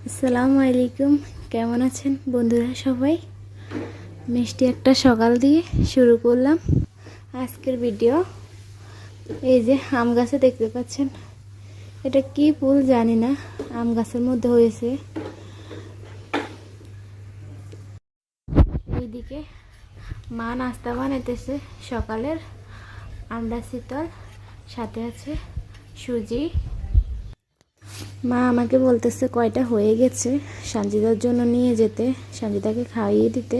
আসসালামু আলাইকুম, কেমন আছেন বন্ধুরা সবাই? মিষ্টি একটা সকাল দিয়ে শুরু করলাম আজকের ভিডিও। এই যে আম গাছে দেখতে পাচ্ছেন, এটা কি ফুল জানি না, আম গাছের মধ্যে হয়েছে। এইদিকে মা নাস্তা বানাইতেছে সকালের, আন্ডা শীতল, সাথে আছে সুজি। মা আমাকে বলতেছে কয়টা হয়ে গেছে সঞ্জিতার জন্য নিয়ে যেতে, সঞ্জিতাকে খাইয়ে দিতে।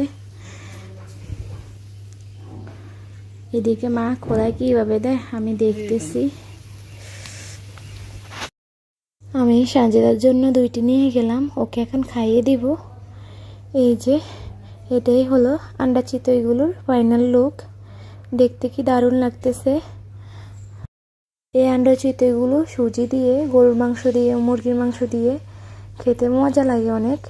এদিকে মা খোলায় কিভাবে দেয় আমি দেখতেছি। আমি সঞ্জিতার জন্য 2টি নিয়ে গেলাম, ওকে এখন খাইয়ে দিব। এই যে এটাই হলো আন্ডা চিতইগুলোর ফাইনাল লুক। দেখতে কি দারুণ লাগতেছে। এই আন্ডা চিতইগুলো সুজি দিয়ে, গরুর মাংস দিয়ে, মুরগির মাংস দিয়ে খেতে মজা লাগে অনেক।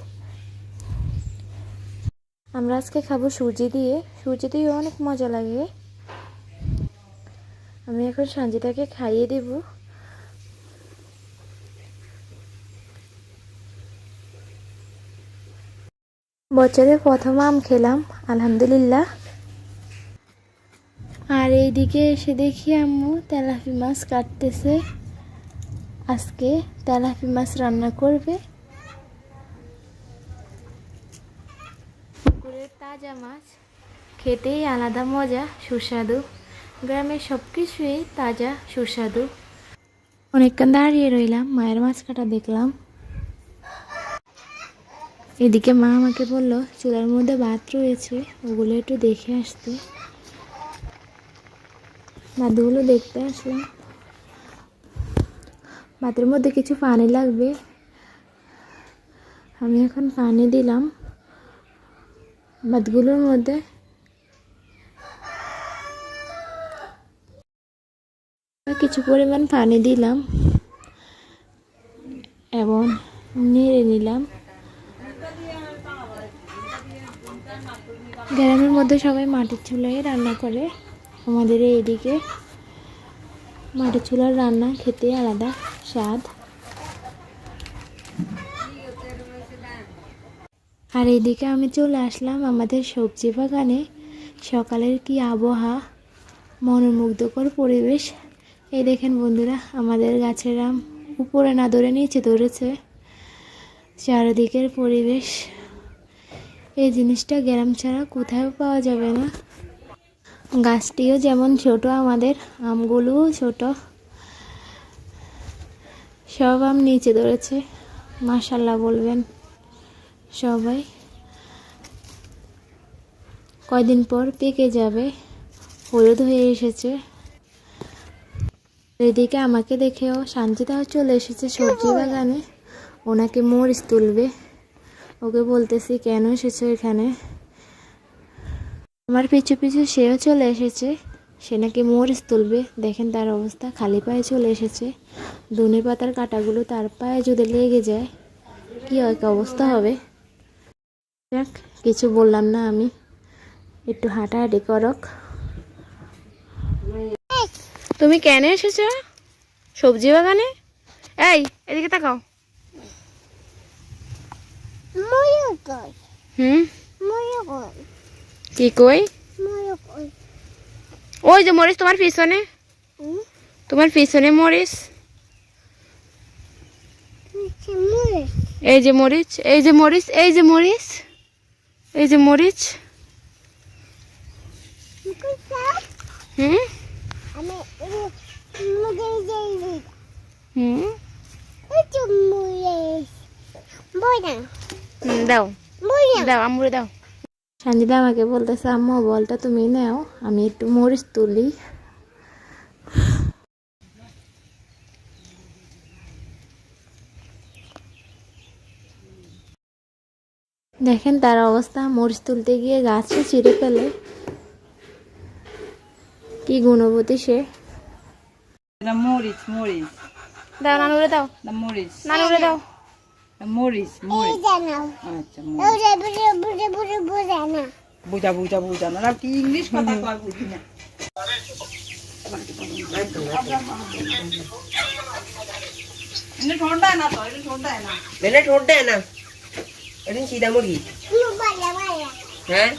আমরা আজকে খাবো সুজি দিয়ে, সুজি দিয়ে অনেক মজা লাগে। আমি এখন সঞ্জিতাকে খাইয়ে দেব। বছরের প্রথম আম খেলাম, আলহামদুলিল্লাহ। আর এইদিকে এসে দেখি আম্মু তেলাপি মাছ কাটতেছে। আজকে তেলাপি মাছ রান্না করবে। পুকুরের তাজা মাছ খেতেই আলাদা মজা, সুস্বাদু। গ্রামের সব কিছুই তাজা সুস্বাদু। অনেকক্ষণ দাঁড়িয়ে রইলাম, মায়ের মাছ কাটা দেখলাম। এদিকে মা আমাকে বললো চুলার মধ্যে ভাত রয়েছে, ওগুলো একটু দেখে আসতে। ভাতগুলো দেখতে আসলাম। ভাতের মধ্যে কিছু পানি লাগবে, আমি এখন পানি দিলাম ভাতগুলোর মধ্যে। কিছু পরিমাণ পানি দিলাম এবং নেড়ে নিলাম। গ্রামের মধ্যে সবাই মাটির চুলায় রান্না করে, আমাদের এইদিকে মাটির চুলার রান্না খেতে আলাদা স্বাদ। আর এইদিকে আমি চলে আসলাম আমাদের সবজি বাগানে। সকালের কি আবহাওয়া, মনোমুগ্ধকর পরিবেশ। এই দেখেন বন্ধুরা, আমাদের গাছের আম উপরে না ধরে নিচে ধরেছে। চারিদিকের পরিবেশ, এই জিনিসটা গ্রাম ছাড়া কোথাও পাওয়া যাবে না। গাছটিও যেমন ছোট, আমাদের আমগুলোও ছোট। সব আম নিচে ধরেছে, মাশাআল্লাহ বলবেন সবাই। কয়দিন পর পেকে যাবে, হলুদ হয়ে এসেছে। এদিকে আমাকে দেখেও সঞ্জিতাও চলে এসেছে সবজি বাগানে, ওনাকে মরিচ তুলবে। ওকে বলতেছি কেন এসেছো এখানে। আমার পিছু পিছু সেও চলে এসেছে, সে নাকি মরিচ তুলবে। দেখেন তার অবস্থা, খালি পায়ে চলে এসেছে। ধনে পাতার কাঁটাগুলো তার পায়ে যদি লেগে যায় কি অবস্থা হবে। যাক, কিছু বললাম না আমি, একটু হাঁটাহাঁটি করক। তুমি কেন এসেছো সবজি বাগানে? এই এদিকে তাকাও। কি কই? ওই যে মরিচ তোমার পিছনে, তোমার পিছনে মরিচ। এই যে মরিচ, এই যে মরিচ, এই যে মরিচ, এই যে মরিচ। হুম দাও দাও, আমুরে দাও। সঞ্জিতা আমাকে বলতেছে আম্মু বলটা তুমি নাও, আমি একটু মরিচ তুলি। দেখেন তার অবস্থা, মরিচ তুলতে গিয়ে গাছে ছিঁড়ে ফেলে। কি গুণবতী সে। মরিচ মরিচ দাও নানুরে দাও, মরিচ নানুরে দাও। মরিচ মরিচ আচ্ছা বুঝা বুঝা বুঝা না কি ইংলিশ কথা কয় বুঝি না। इन्हें ठंडा है ना तो इन्हें ठंडा है ना मैंने ठोट दे ना अरे सीधा मुर्गी हैं